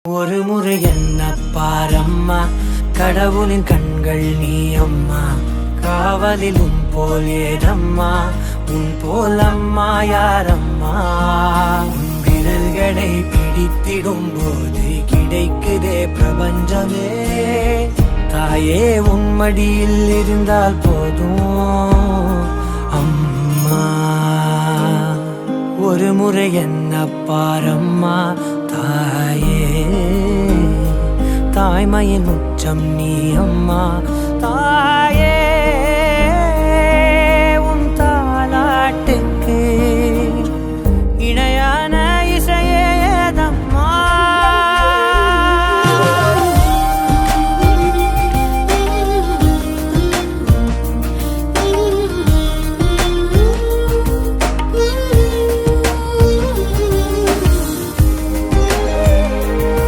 ஒரு முறை என்ன பாரம்மா, கடவுளின் கண்கள் நீ அம்மா. காவலில் உன் போல் ஏதம்மா, உன் போல் அம்மா யாரம்மா. உன் விரல்களை பிடித்திடும் போது கிடைக்குதே பிரபஞ்சமே. தாயே உன் மடியில் இருந்தால் போதும் அம்மா. ஒரு முறை என்ன பாரம்மா தாயே, தாய்மையின் உச்சம் நீ அம்மா.